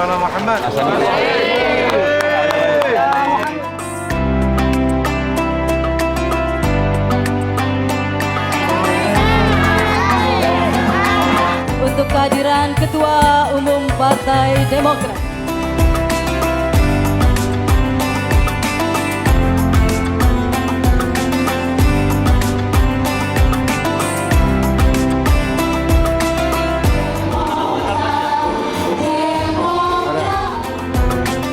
Maulana Muhammad. Untuk kehadiran Ketua Umum Partai Demokrat.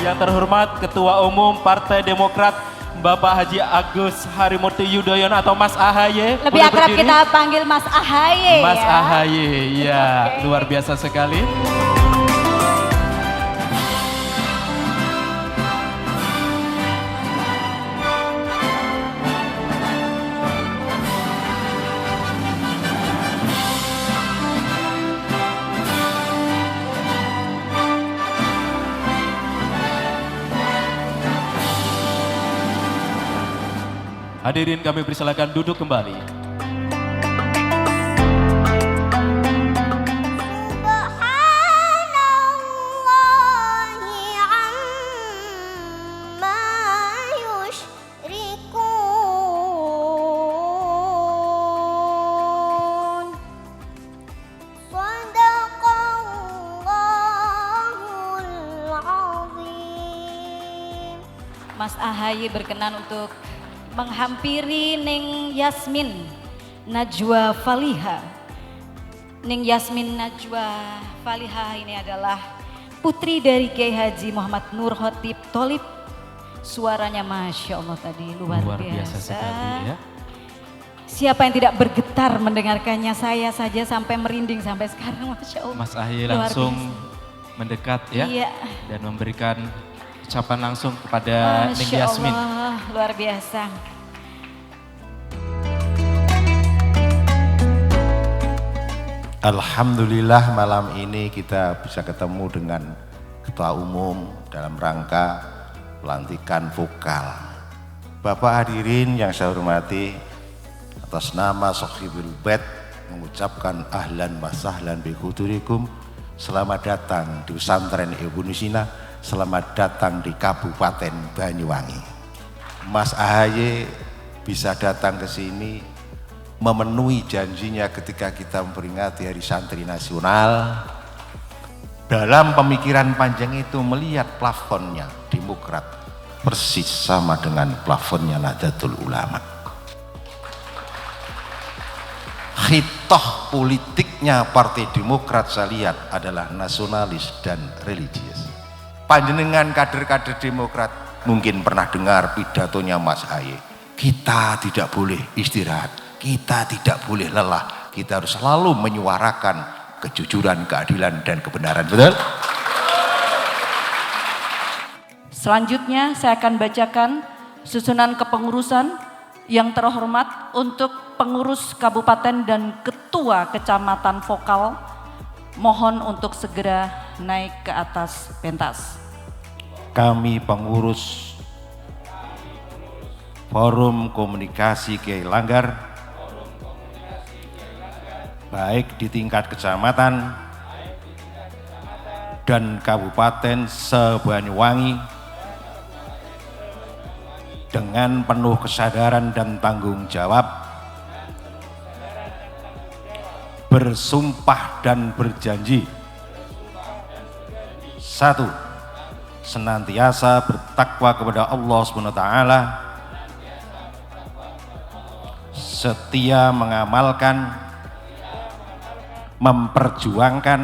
Yang terhormat Ketua Umum Partai Demokrat Bapak Haji Agus Harimurti Yudhoyono atau Mas AHY. Lebih akrab kita panggil Mas AHY Mas ya. AHY, ya luar biasa sekali. Hadirin kami persilakan duduk kembali. Mas AHY berkenan untuk menghampiri Ning Yasmin Najwa Faliha. Ning Yasmin Najwa Faliha ini adalah putri dari Kiai Haji Muhammad Nur Khotib Tholib. Suaranya Masya Allah tadi luar biasa sekali ya. Siapa yang tidak bergetar mendengarkannya, saya saja sampai merinding sampai sekarang Masya Allah. Mas AHY langsung mendekat ya. Iya. Dan memberikan ucapan langsung kepada Ning Yasmin. Allah, luar biasa. Alhamdulillah malam ini kita bisa ketemu dengan Ketua Umum dalam rangka pelantikan vokal. Bapak hadirin yang saya hormati, atas nama Sohibul Bait mengucapkan ahlan wa sahlan bi hudurikum. Selamat datang di pesantren Ibnu Sina, selamat datang di Kabupaten Banyuwangi. Mas AHY bisa datang ke sini memenuhi janjinya ketika kita memperingati Hari Santri Nasional. Dalam pemikiran panjang itu melihat plafonnya Demokrat persis sama dengan plafonnya Nahdlatul Ulama. Khitoh politiknya Partai Demokrat saya lihat adalah nasionalis dan religius. Panjenengan kader-kader Demokrat mungkin pernah dengar pidatonya Mas AHY. Kita tidak boleh istirahat, kita tidak boleh lelah, kita harus selalu menyuarakan kejujuran, keadilan, dan kebenaran. Betul? Selanjutnya saya akan bacakan susunan kepengurusan yang terhormat untuk pengurus kabupaten dan ketua kecamatan vokal. Mohon untuk segera naik ke atas pentas. Kami pengurus Forum Komunikasi Kiai Langgar, baik di tingkat kecamatan dan kabupaten se-Banyuwangi, dengan penuh kesadaran dan tanggung jawab bersumpah dan berjanji. 1. Senantiasa bertakwa kepada Allah SWT, setia mengamalkan, memperjuangkan,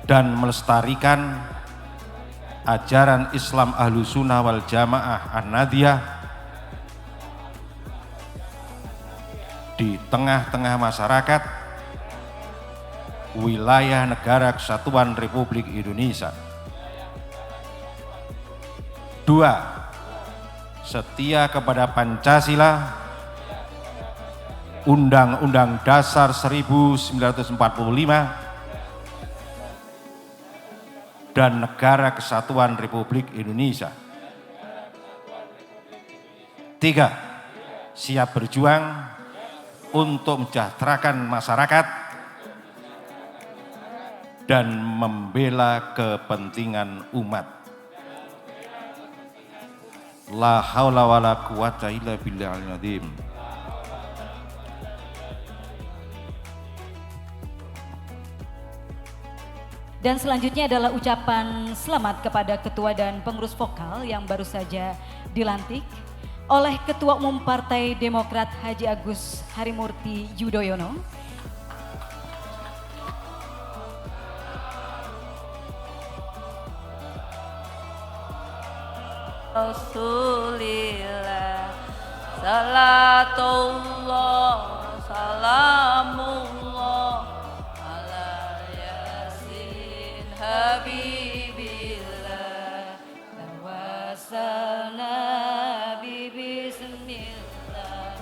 dan melestarikan ajaran Islam Ahlussunnah wal Jamaah An-Nadiyah di tengah-tengah masyarakat wilayah Negara Kesatuan Republik Indonesia. 2. Setia kepada Pancasila, Undang-Undang Dasar 1945, dan Negara Kesatuan Republik Indonesia. 3. Siap berjuang untuk mensejahterakan masyarakat dan membela kepentingan umat. La haula wa la quwata illa billahil azim. Dan selanjutnya adalah ucapan selamat kepada ketua dan pengurus vokal yang baru saja dilantik oleh Ketua Umum Partai Demokrat Haji Agus Harimurti Yudhoyono. Rasulillah, salatullah, salamullah, ala yasin habibillah, Tawassalna bi bismillah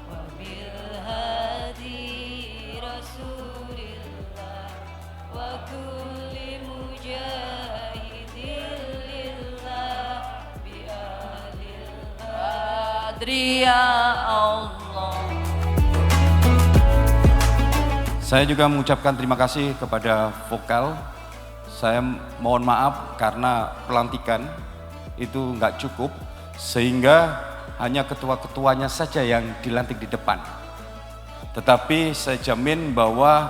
wa bil hadi rasulillah wa kulli mujahidin lillah bi ahlil Adri ya Allah. Saya juga mengucapkan terima kasih kepada vokal. Saya mohon maaf karena pelantikan itu nggak cukup, sehingga hanya ketua-ketuanya saja yang dilantik di depan. Tetapi saya jamin bahwa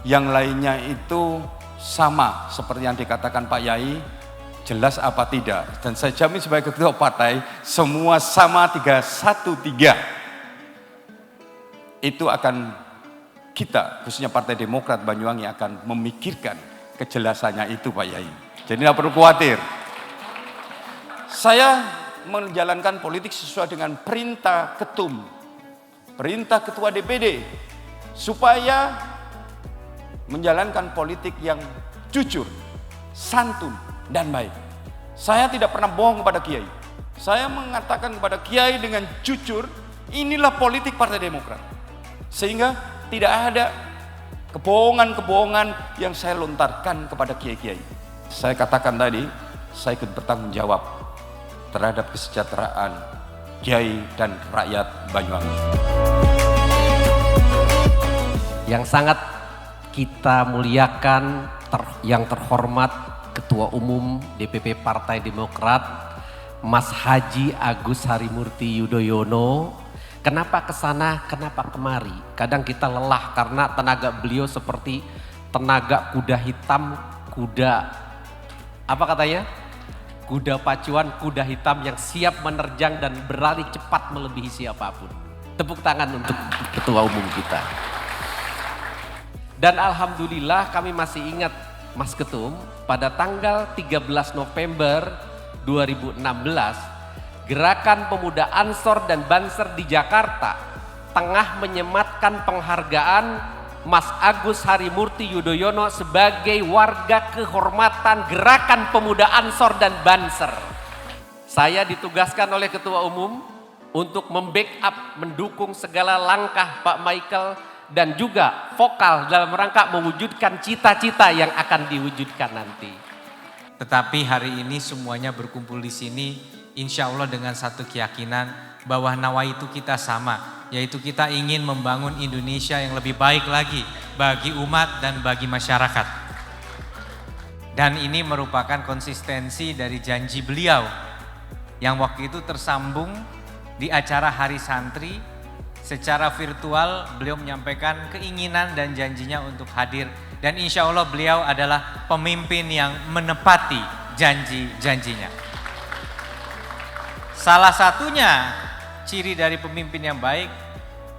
yang lainnya itu sama seperti yang dikatakan Pak Yai, jelas apa tidak. Dan saya jamin sebagai ketua partai, semua sama 313. Itu akan kita, khususnya Partai Demokrat Banyuwangi akan memikirkan kejelasannya itu Pak Yai. Jadi tidak perlu khawatir. Saya menjalankan politik sesuai dengan perintah ketum, perintah ketua DPD, supaya menjalankan politik yang jujur, santun, dan baik. Saya tidak pernah bohong kepada Kiai. Saya mengatakan kepada Kiai dengan jujur, inilah politik Partai Demokrat. Sehingga tidak ada kebohongan-kebohongan yang saya lontarkan kepada Kiai-Kiai. Saya katakan tadi, saya ikut bertanggung jawab terhadap kesejahteraan Kiai dan rakyat Banyuwangi. Yang sangat kita muliakan, yang terhormat Ketua Umum DPP Partai Demokrat, Mas Haji Agus Harimurti Yudhoyono. Kenapa kesana, kenapa kemari? Kadang kita lelah karena tenaga beliau seperti tenaga kuda hitam, kuda apa katanya? Kuda pacuan, kuda hitam yang siap menerjang dan berlari cepat melebihi siapapun. Tepuk tangan untuk Ketua Umum kita. Dan alhamdulillah kami masih ingat Mas Ketum, pada tanggal 13 November 2016, Gerakan Pemuda Ansor dan Banser di Jakarta tengah menyematkan penghargaan Mas Agus Harimurti Yudhoyono sebagai warga kehormatan Gerakan Pemuda Ansor dan Banser. Saya ditugaskan oleh Ketua Umum untuk membackup, mendukung segala langkah Pak Michael dan juga vokal dalam rangka mewujudkan cita-cita yang akan diwujudkan nanti. Tetapi hari ini semuanya berkumpul di sini, insya Allah dengan satu keyakinan bahwa nawaitu kita sama, yaitu kita ingin membangun Indonesia yang lebih baik lagi bagi umat dan bagi masyarakat. Dan ini merupakan konsistensi dari janji beliau yang waktu itu tersambung di acara Hari Santri. Secara virtual beliau menyampaikan keinginan dan janjinya untuk hadir. Dan insya Allah beliau adalah pemimpin yang menepati janji-janjinya. Salah satunya ciri dari pemimpin yang baik,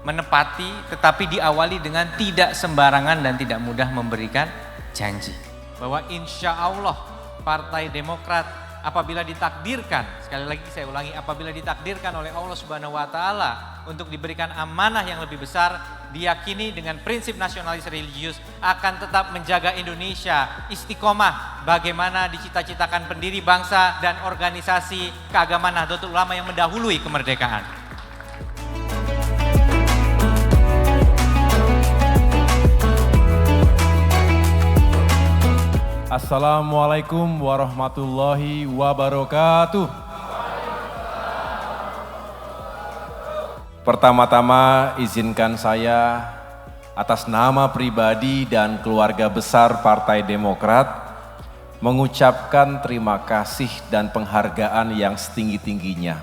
menepati tetapi diawali dengan tidak sembarangan dan tidak mudah memberikan janji. Bahwa insya Allah Partai Demokrat apabila ditakdirkan, sekali lagi saya ulangi, apabila ditakdirkan oleh Allah Subhanahu wa Ta'ala untuk diberikan amanah yang lebih besar, diyakini dengan prinsip nasionalis religius akan tetap menjaga Indonesia istiqomah bagaimana dicita-citakan pendiri bangsa dan organisasi keagamaan Nahdlatul Ulama yang mendahului kemerdekaan. Assalamualaikum warahmatullahi wabarakatuh. Pertama-tama izinkan saya atas nama pribadi dan keluarga besar Partai Demokrat mengucapkan terima kasih dan penghargaan yang setinggi-tingginya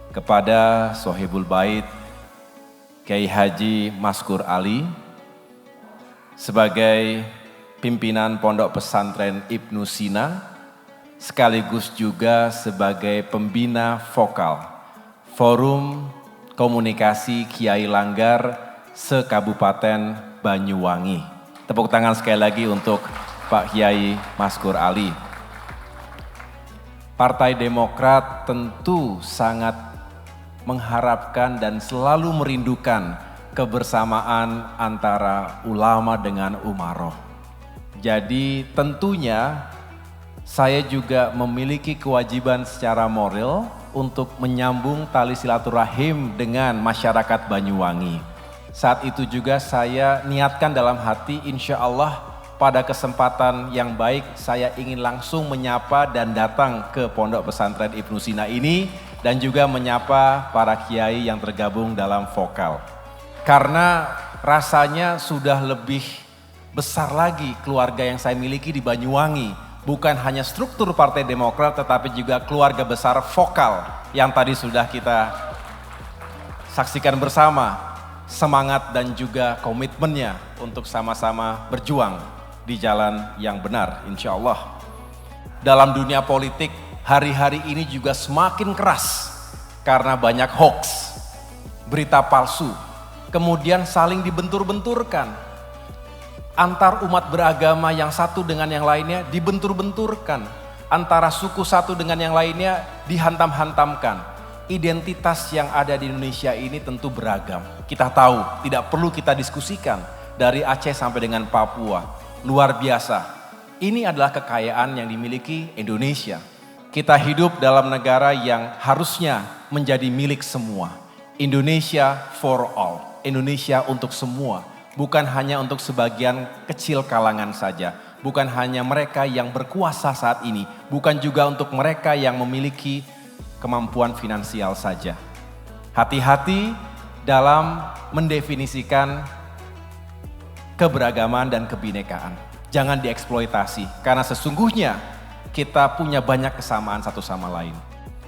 kepada Sohibul Bait Kiai Haji Maskur Ali sebagai pimpinan Pondok Pesantren Ibnu Sina sekaligus juga sebagai pembina vokal Forum Komunikasi Kiai Langgar se-Kabupaten Banyuwangi. Tepuk tangan sekali lagi untuk Pak Kiai Maskur Ali. Partai Demokrat tentu sangat mengharapkan dan selalu merindukan kebersamaan antara ulama dengan umaroh. Jadi tentunya saya juga memiliki kewajiban secara moral untuk menyambung tali silaturahim dengan masyarakat Banyuwangi. Saat itu juga saya niatkan dalam hati, insya Allah pada kesempatan yang baik saya ingin langsung menyapa dan datang ke Pondok Pesantren Ibnu Sina ini dan juga menyapa para kiai yang tergabung dalam vokal. Karena rasanya sudah lebih besar lagi keluarga yang saya miliki di Banyuwangi. Bukan hanya struktur Partai Demokrat tetapi juga keluarga besar vokal yang tadi sudah kita saksikan bersama. Semangat dan juga komitmennya untuk sama-sama berjuang di jalan yang benar insya Allah. Dalam dunia politik hari-hari ini juga semakin keras karena banyak hoax, berita palsu, kemudian saling dibentur-benturkan. Antar umat beragama yang satu dengan yang lainnya dibentur-benturkan. Antara suku satu dengan yang lainnya dihantam-hantamkan. Identitas yang ada di Indonesia ini tentu beragam. Kita tahu, tidak perlu kita diskusikan dari Aceh sampai dengan Papua. Luar biasa. Ini adalah kekayaan yang dimiliki Indonesia. Kita hidup dalam negara yang harusnya menjadi milik semua. Indonesia for all. Indonesia untuk semua. Bukan hanya untuk sebagian kecil kalangan saja. Bukan hanya mereka yang berkuasa saat ini. Bukan juga untuk mereka yang memiliki kemampuan finansial saja. Hati-hati dalam mendefinisikan keberagaman dan kebinekaan. Jangan dieksploitasi karena sesungguhnya kita punya banyak kesamaan satu sama lain.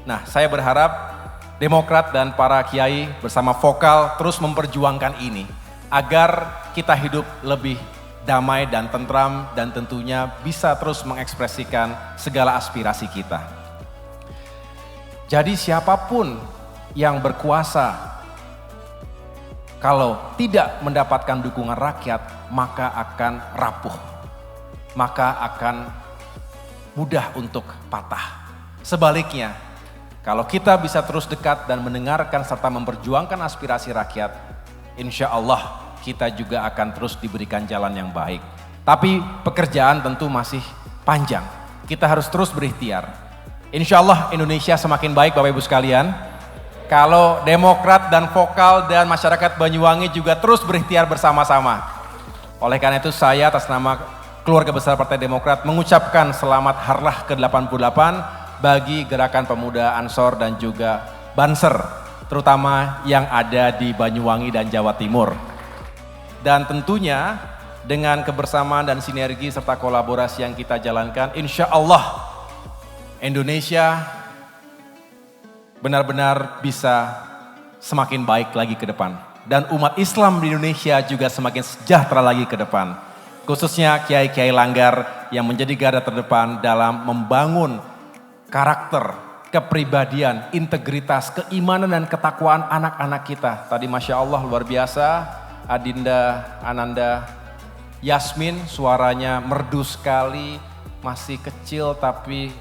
Nah, saya berharap Demokrat dan para kiai bersama vokal terus memperjuangkan ini agar kita hidup lebih damai dan tentram dan tentunya bisa terus mengekspresikan segala aspirasi kita. Jadi siapapun yang berkuasa kalau tidak mendapatkan dukungan rakyat maka akan rapuh, maka akan mudah untuk patah. Sebaliknya, kalau kita bisa terus dekat dan mendengarkan serta memperjuangkan aspirasi rakyat, insya Allah kita juga akan terus diberikan jalan yang baik. Tapi pekerjaan tentu masih panjang, kita harus terus berikhtiar. Insya Allah Indonesia semakin baik Bapak Ibu sekalian. Kalau Demokrat dan vokal dan masyarakat Banyuwangi juga terus berikhtiar bersama-sama. Oleh karena itu saya atas nama keluarga besar Partai Demokrat mengucapkan selamat Harlah ke-88 bagi Gerakan Pemuda Ansor dan juga Banser. Terutama yang ada di Banyuwangi dan Jawa Timur. Dan tentunya dengan kebersamaan dan sinergi serta kolaborasi yang kita jalankan, insya Allah Indonesia benar-benar bisa semakin baik lagi ke depan. Dan umat Islam di Indonesia juga semakin sejahtera lagi ke depan. Khususnya kiai-kiai Langgar yang menjadi garda terdepan dalam membangun karakter, kepribadian, integritas, keimanan dan ketakwaan anak-anak kita. Tadi Masya Allah luar biasa, Adinda Ananda Yasmin suaranya merdu sekali, masih kecil tapi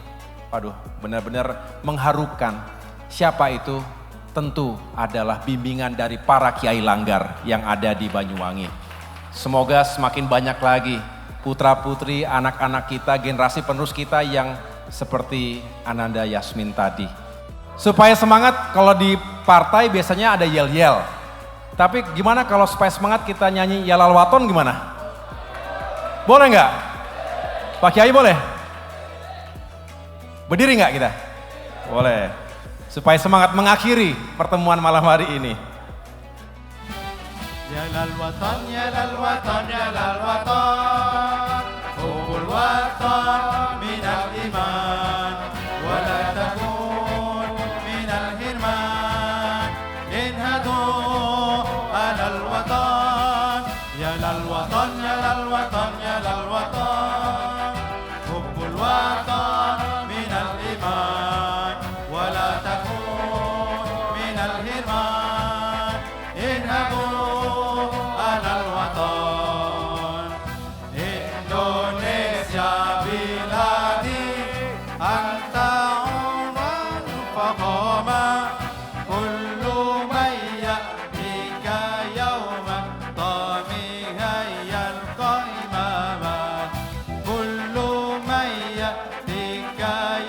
aduh, benar-benar mengharukan. Siapa itu? Tentu adalah bimbingan dari para kiai Langgar yang ada di Banyuwangi. Semoga semakin banyak lagi putra-putri, anak-anak kita, generasi penerus kita yang seperti Ananda Yasmin tadi. Supaya semangat, kalau di partai biasanya ada yel-yel. Tapi gimana kalau supaya semangat kita nyanyi Yalal Waton gimana? Boleh nggak? Pak Kiai boleh? Berdiri nggak kita? Boleh. Supaya semangat mengakhiri pertemuan malam hari ini. يا للوطن يا للوطن يا للوطن حب الوطن من الإيمان ولا تكون من الهرمان انهضوا على الوطن يا للوطن يا للوطن يا للوطن حب الوطن من الإيمان ولا تكون من الهرمان انهضوا على الوطن إندونيسيا بلادي أنت عنوان فخامة كل من يأتيك يوما طامها يلقى إماما كل من يأتيك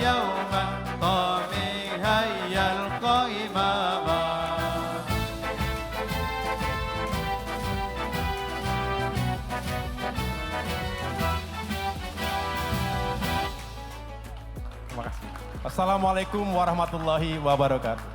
يوما طامها يلقى إماما Terima kasih. Assalamualaikum warahmatullahi wabarakatuh.